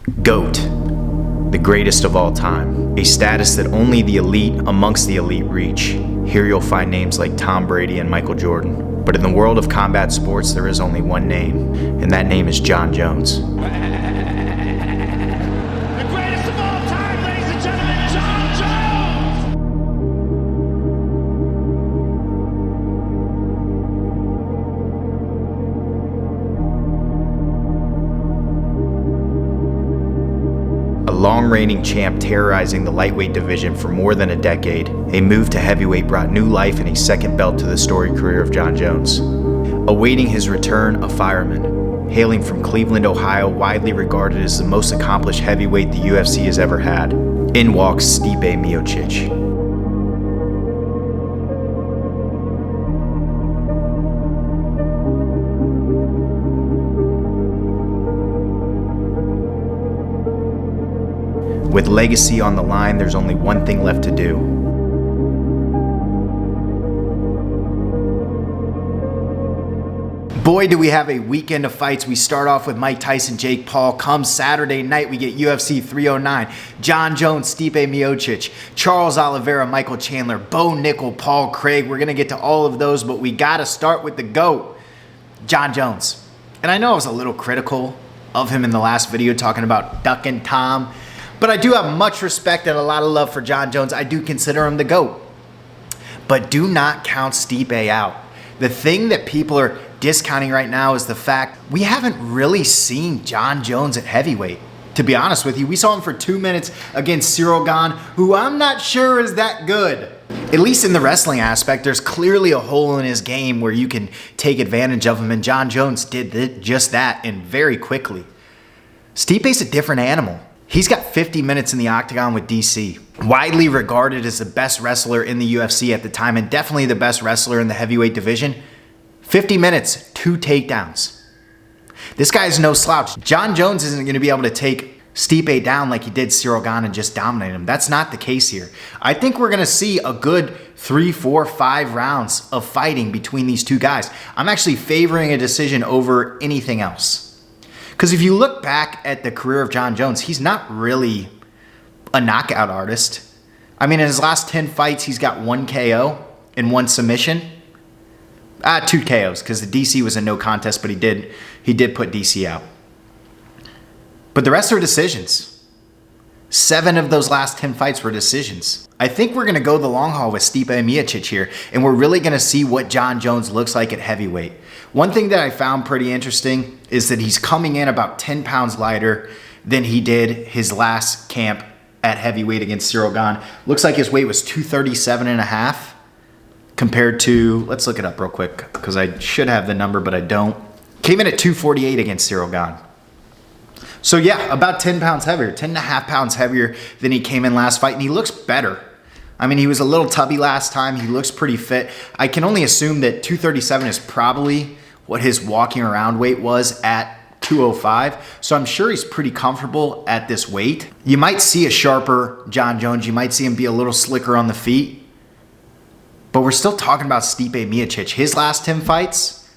GOAT, the greatest of all time, a status that only the elite amongst the elite reach. Here you'll find names like Tom Brady and Michael Jordan. But in the world of combat sports, there is only one name, and that name is Jon Jones. Long-reigning champ terrorizing the lightweight division for more than a decade, a move to heavyweight brought new life and a second belt to the storied career of Jon Jones. Awaiting his return, a fireman, hailing from Cleveland, Ohio, widely regarded as the most accomplished heavyweight the UFC has ever had. In walks Stipe Miocic. With legacy on the line, there's only one thing left to do. Boy, do we have a weekend of fights. We start off with Mike Tyson, Jake Paul. Come Saturday night, we get UFC 309. Jon Jones, Stipe Miocic, Charles Olivera, Michael Chandler, Bo Nickal, Paul Craig. We're going to get to all of those, but we got to start with the GOAT, Jon Jones. And I know I was a little critical of him in the last video talking about ducking Tom, but I do have much respect and a lot of love for Jon Jones. I do consider him the GOAT. But do not count Stipe out. The thing that people are discounting right now is the fact we haven't really seen Jon Jones at heavyweight. To be honest with you, we saw him for 2 minutes against Ciryl Gane, who I'm not sure is that good. At least in the wrestling aspect, there's clearly a hole in his game where you can take advantage of him, and Jon Jones did just that, and very quickly. Stipe's a different animal. He's got 50 minutes in the octagon with DC. Widely regarded as the best wrestler in the UFC at the time, and definitely the best wrestler in the heavyweight division. 50 minutes, 2 takedowns. This guy's no slouch. Jon Jones isn't going to be able to take Stipe down like he did Ciryl Gane and just dominate him. That's not the case here. I think we're going to see a good 3, 4, 5 rounds of fighting between these two guys. I'm actually favoring a decision over anything else. Because if you look back at the career of Jon Jones, he's not really a knockout artist. I mean, in his last 10 fights, he's got 1 KO and 1 submission. 2 KOs, because the DC was a no contest, but he did put DC out. But the rest are decisions. 7 of those last 10 fights were decisions. I think we're going to go the long haul with Stipe Miocic here, and we're really going to see what Jon Jones looks like at heavyweight. One thing that I found pretty interesting is that he's coming in about 10 pounds lighter than he did his last camp at heavyweight against Ciryl Gane. Looks like his weight was 237.5 compared to, let's look it up real quick because I should have the number, but I don't. Came in at 248 against Ciryl Gane. So yeah, about 10 pounds heavier, 10.5 pounds heavier than he came in last fight, and he looks better. I mean, he was a little tubby last time. He looks pretty fit. I can only assume that 237 is probably what his walking around weight was at 205. So I'm sure he's pretty comfortable at this weight. You might see a sharper Jon Jones. You might see him be a little slicker on the feet. But we're still talking about Stipe Miocic. His last 10 fights,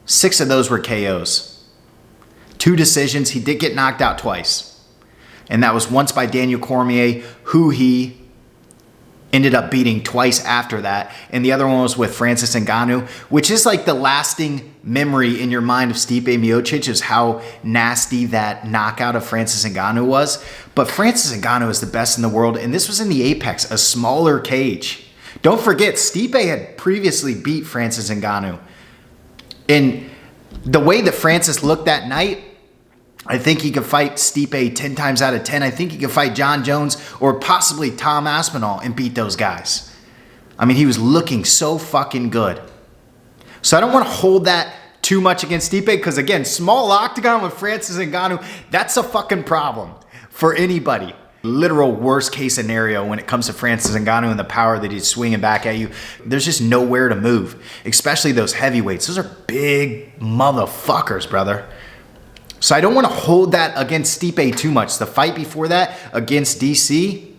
6 of those were KOs. 2 decisions. He did get knocked out twice. And that was once by Daniel Cormier, who he ended up beating twice after that. And the other one was with Francis Ngannou, which is like the lasting memory in your mind of Stipe Miocic is how nasty that knockout of Francis Ngannou was. But Francis Ngannou is the best in the world, and this was in the Apex, a smaller cage. Don't forget, Stipe had previously beat Francis Ngannou. And the way that Francis looked that night, I think he could fight Stipe 10 times out of 10. I think he could fight Jon Jones or possibly Tom Aspinall and beat those guys. I mean, he was looking so fucking good. So I don't want to hold that too much against Stipe because, again, small octagon with Francis Ngannou, that's a fucking problem for anybody. Literal worst case scenario when it comes to Francis Ngannou and the power that he's swinging back at you. There's just nowhere to move, especially those heavyweights. Those are big motherfuckers, brother. So I don't want to hold that against Stipe too much. The fight before that against DC,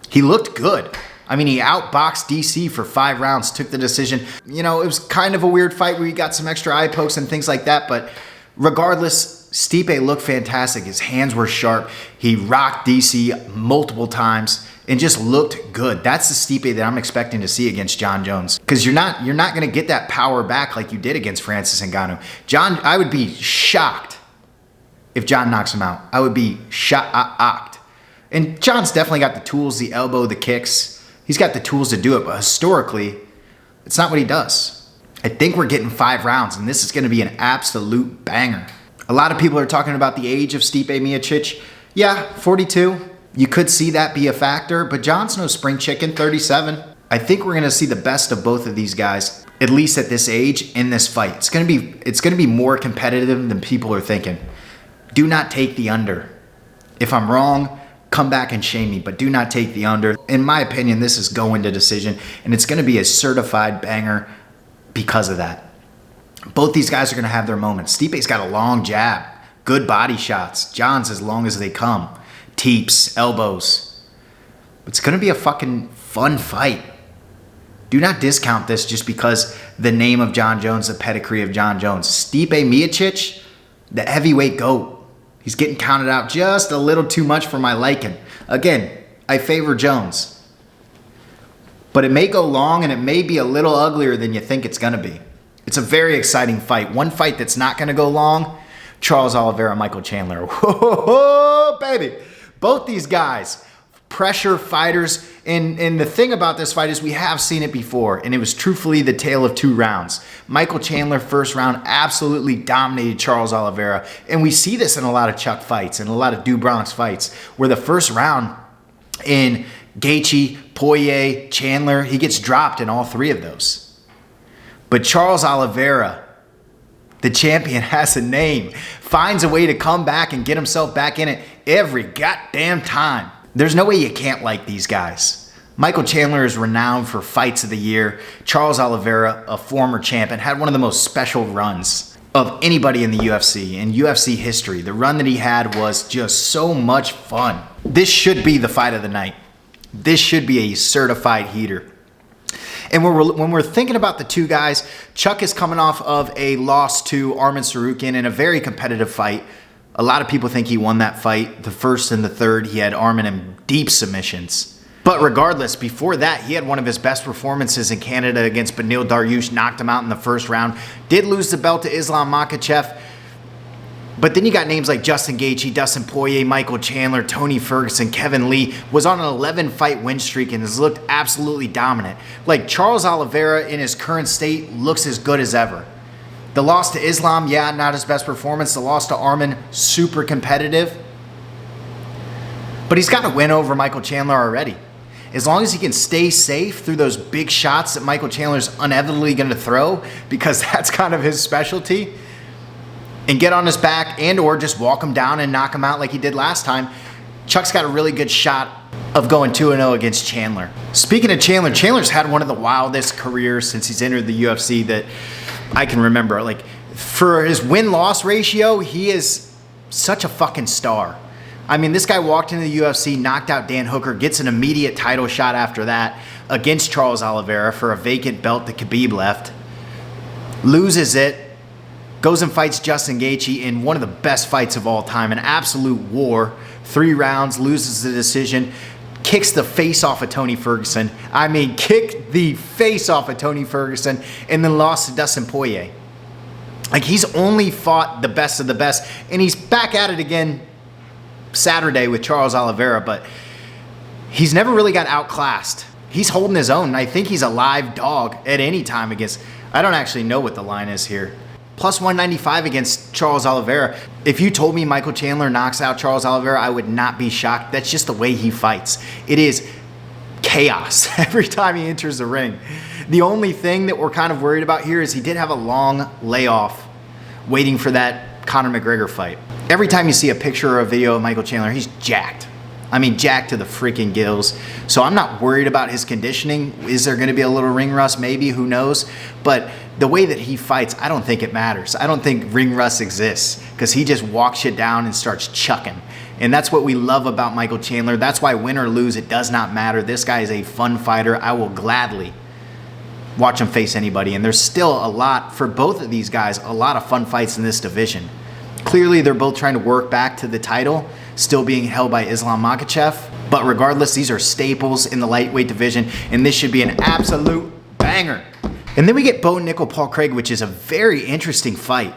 he looked good. I mean, he outboxed DC for 5 rounds, took the decision. You know, it was kind of a weird fight where he got some extra eye pokes and things like that, but regardless, Stipe looked fantastic. His hands were sharp. He rocked DC multiple times and just looked good. That's the Stipe that I'm expecting to see against Jon Jones. Because you're not going to get that power back like you did against Francis Ngannou. I would be shocked if Jon knocks him out. I would be shocked. And Jon's definitely got the tools, the elbow, the kicks. He's got the tools to do it, but historically, it's not what he does. I think we're getting 5 rounds, and this is going to be an absolute banger. A lot of people are talking about the age of Stipe Miocic. Yeah, 42. You could see that be a factor, but Jon's no spring chicken, 37. I think we're going to see the best of both of these guys, at least at this age, in this fight. It's going to be more competitive than people are thinking. Do not take the under. If I'm wrong, come back and shame me, but do not take the under. In my opinion, this is going to decision, and it's going to be a certified banger because of that. Both these guys are going to have their moments. Stipe's got a long jab, good body shots. Jon's as long as they come. Teeps, elbows. It's going to be a fucking fun fight. Do not discount this just because the name of Jon Jones, the pedigree of Jon Jones. Stipe Miocic, the heavyweight GOAT. He's getting counted out just a little too much for my liking. Again, I favor Jones. But it may go long and it may be a little uglier than you think it's going to be. It's a very exciting fight. One fight that's not going to go long, Charles Oliveira, Michael Chandler. Whoa, baby. Both these guys, pressure fighters. And the thing about this fight is we have seen it before, and it was truthfully the tale of 2 rounds. Michael Chandler, first round, absolutely dominated Charles Oliveira. And we see this in a lot of Chuck fights and a lot of Du Bronx fights, where the first round in Gaethje, Poirier, Chandler, he gets dropped in all 3 of those. But Charles Oliveira, the champion, has a name, finds a way to come back and get himself back in it every goddamn time. There's no way you can't like these guys. Michael Chandler is renowned for fights of the year. Charles Oliveira, a former champion, had one of the most special runs of anybody in the UFC, in UFC history. The run that he had was just so much fun. This should be the fight of the night. This should be a certified heater. And when we're thinking about the 2 guys, Chuck is coming off of a loss to Arman Tsarukyan in a very competitive fight. A lot of people think he won that fight. The first and the third, he had Arman in deep submissions. But regardless, before that, he had one of his best performances in Canada against Beneil Dariush, knocked him out in the first round. Did lose the belt to Islam Makhachev. But then you got names like Justin Gaethje, Dustin Poirier, Michael Chandler, Tony Ferguson, Kevin Lee, was on an 11-fight win streak and has looked absolutely dominant. Like, Charles Oliveira in his current state looks as good as ever. The loss to Islam, yeah, not his best performance. The loss to Arman, super competitive. But he's got a win over Michael Chandler already. As long as he can stay safe through those big shots that Michael Chandler's inevitably going to throw, because that's kind of his specialty, and get on his back and or just walk him down and knock him out like he did last time, Chuck's got a really good shot of going 2-0 against Chandler. Speaking of Chandler, Chandler's had one of the wildest careers since he's entered the UFC that I can remember. Like, for his win-loss ratio, he is such a fucking star. I mean, this guy walked into the UFC, knocked out Dan Hooker, gets an immediate title shot after that against Charles Oliveira for a vacant belt that Khabib left. Loses it. Goes and fights Justin Gaethje in one of the best fights of all time, an absolute war. 3 rounds, loses the decision, kicks the face off of Tony Ferguson. I mean, kicked the face off of Tony Ferguson, and then lost to Dustin Poirier. Like, he's only fought the best of the best, and he's back at it again Saturday with Charles Oliveira, but he's never really got outclassed. He's holding his own, and I think he's a live dog at any time against, I don't actually know what the line is here. Plus 195 against Charles Oliveira. If you told me Michael Chandler knocks out Charles Oliveira, I would not be shocked. That's just the way he fights. It is chaos every time he enters the ring. The only thing that we're kind of worried about here is he did have a long layoff waiting for that Conor McGregor fight. Every time you see a picture or a video of Michael Chandler, he's jacked. I mean, jacked to the freaking gills. So I'm not worried about his conditioning. Is there going to be a little ring rust? Maybe, who knows? But the way that he fights, I don't think it matters. I don't think ring rust exists because he just walks you down and starts chucking. And that's what we love about Michael Chandler. That's why win or lose, it does not matter. This guy is a fun fighter. I will gladly watch him face anybody. And there's still a lot, for both of these guys, a lot of fun fights in this division. Clearly, they're both trying to work back to the title, still being held by Islam Makhachev. But regardless, these are staples in the lightweight division, and this should be an absolute banger. And then we get Bo Nickal, Paul Craig, which is a very interesting fight.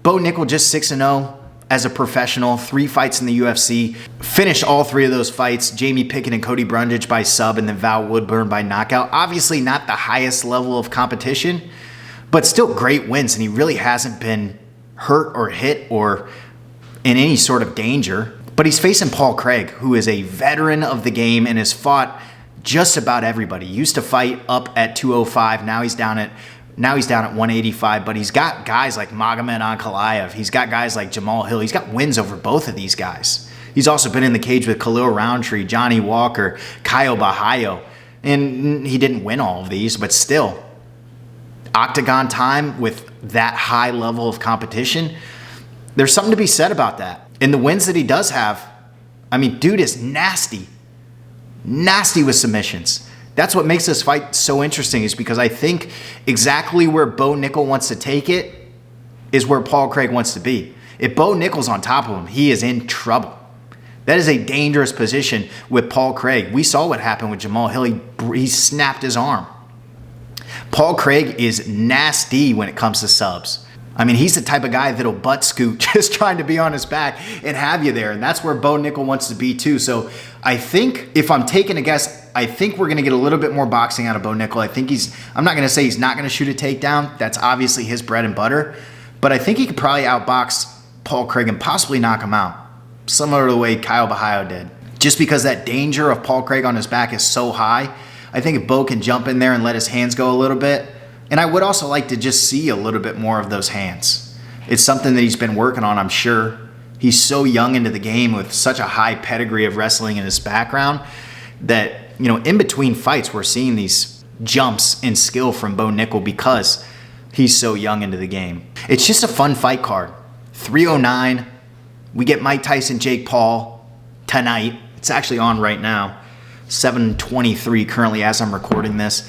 Bo Nickal just 6-0 as a professional, 3 fights in the UFC, finished all 3 of those fights, Jamie Pickett and Cody Brundage by sub, and then Val Woodburn by knockout. Obviously not the highest level of competition, but still great wins, and he really hasn't been hurt or hit or in any sort of danger. But he's facing Paul Craig, who is a veteran of the game and has fought just about everybody. He used to fight up at 205, now he's down at 185, but he's got guys like Magomed Ankalaev. He's got guys like Jamal Hill. He's got wins over both of these guys. He's also been in the cage with Khalil Roundtree, Johnny Walker, Caio Bahayo, and he didn't win all of these, but still, octagon time with that high level of competition, there's something to be said about that. And the wins that he does have, I mean, dude is nasty. Nasty with submissions. That's what makes this fight so interesting, is because I think exactly where Bo Nickal wants to take it is where Paul Craig wants to be. If Bo Nickal's on top of him, he is in trouble. That is a dangerous position with Paul Craig. We saw what happened with Jamal Hill. He snapped his arm. Paul Craig is nasty when it comes to subs. I mean, he's the type of guy that'll butt scoot just trying to be on his back and have you there. And that's where Bo Nickal wants to be too. So I think, if I'm taking a guess, I think we're going to get a little bit more boxing out of Bo Nickal. I think I'm not going to say he's not going to shoot a takedown. That's obviously his bread and butter. But I think he could probably outbox Paul Craig and possibly knock him out, similar to the way Caio Bahayo did. Just because that danger of Paul Craig on his back is so high, I think if Bo can jump in there and let his hands go a little bit, and I would also like to just see a little bit more of those hands. It's something that he's been working on, I'm sure. He's so young into the game with such a high pedigree of wrestling in his background that, you know, in between fights, we're seeing these jumps in skill from Bo Nickal because he's so young into the game. It's just a fun fight card. 309. We get Mike Tyson, Jake Paul tonight. It's actually on right now. 7:23 currently as I'm recording this.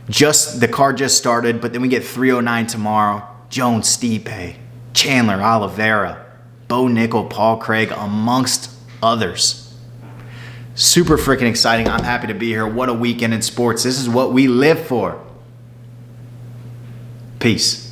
The card just started, but then we get 309 tomorrow. Jones, Stipe, Chandler, Olivera, Bo Nickal, Paul Craig, amongst others. Super freaking exciting. I'm happy to be here. What a weekend in sports. This is what we live for. Peace.